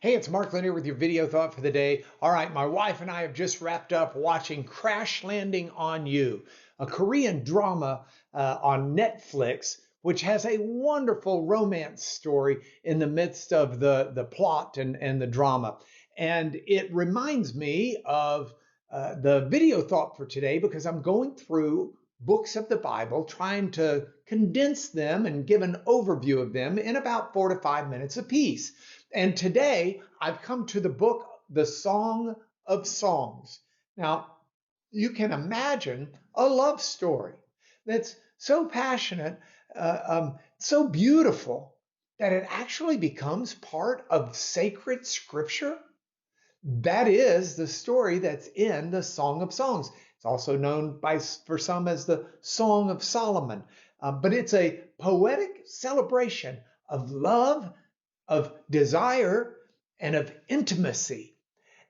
Hey, it's Mark Lanier with your video thought for the day. All right, my wife and I have just wrapped up watching Crash Landing on You, a Korean drama on Netflix, which has a wonderful romance story in the midst of the plot and the drama. And it reminds me of the video thought for today because I'm going through books of the Bible, trying to condense them and give an overview of them in about 4 to 5 minutes apiece. And today I've come to the book, The Song of Songs. Now, you can imagine a love story that's so passionate, so beautiful, that it actually becomes part of sacred scripture. That is the story that's in the Song of Songs. It's also known for some as the Song of Solomon. But it's a poetic celebration of love, of desire, and of intimacy.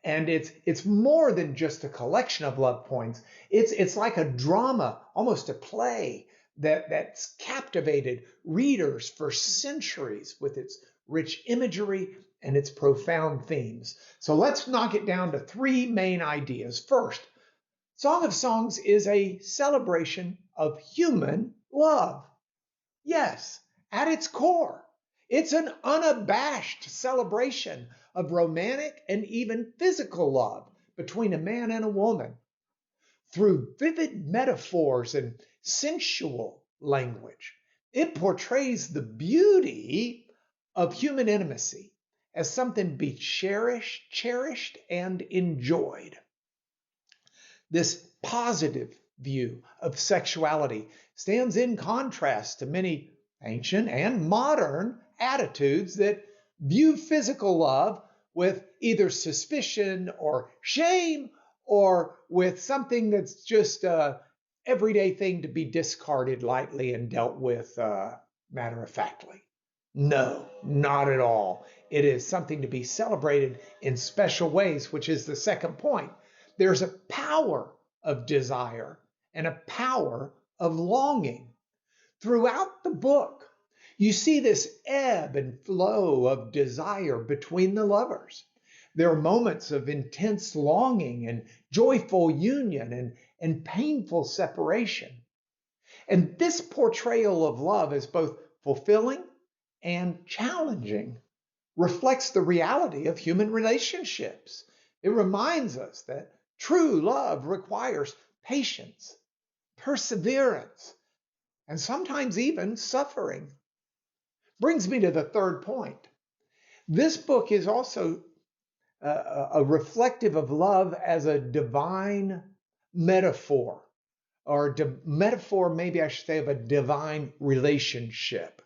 And it's more than just a collection of love poems. It's like a drama, almost a play that's captivated readers for centuries with its rich imagery and its profound themes. So let's knock it down to three main ideas. First, Song of Songs is a celebration of human love. Yes, at its core, it's an unabashed celebration of romantic and even physical love between a man and a woman through vivid metaphors and sensual language. It portrays the beauty of human intimacy as something to be cherished, and enjoyed. This positive view of sexuality stands in contrast to many ancient and modern attitudes that view physical love with either suspicion or shame, or with something that's just an everyday thing to be discarded lightly and dealt with matter-of-factly. No, not at all. It is something to be celebrated in special ways, which is the second point. There's a power of desire and a power of longing. Throughout the book, you see this ebb and flow of desire between the lovers. There are moments of intense longing and joyful union and painful separation. And this portrayal of love as both fulfilling and challenging reflects the reality of human relationships. It reminds us that true love requires patience, perseverance, and sometimes even suffering. Brings me to the third point. This book is also a reflective of love as a divine metaphor, or metaphor, maybe I should say, of a divine relationship.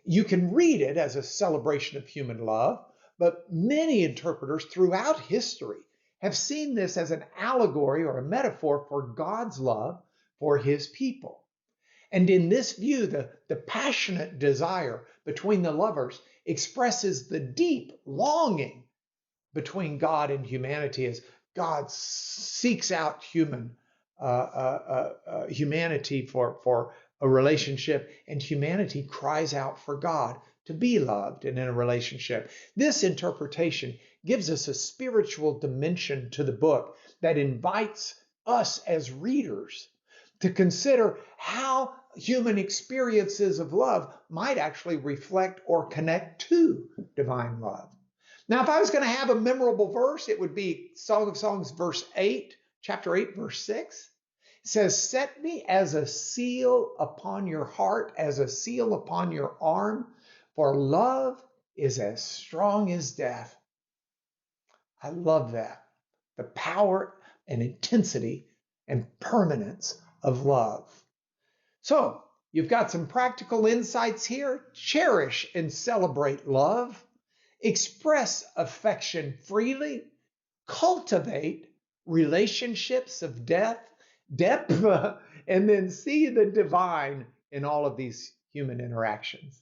You can read it as a celebration of human love, but many interpreters throughout history have seen this as an allegory or a metaphor for God's love for his people. And in this view, the passionate desire between the lovers expresses the deep longing between God and humanity as God seeks out humanity for a relationship, and humanity cries out for God to be loved and in a relationship. This interpretation gives us a spiritual dimension to the book that invites us as readers to consider how human experiences of love might actually reflect or connect to divine love. Now, if I was going to have a memorable verse, it would be Song of Songs, chapter 8, verse 6. It says, "Set me as a seal upon your heart, as a seal upon your arm, for love is as strong as death." I love that. The power and intensity and permanence of love. So, you've got some practical insights here. Cherish and celebrate love. Express affection freely. Cultivate relationships of depth, and then see the divine in all of these human interactions.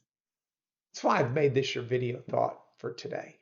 That's why I've made this your video thought for today.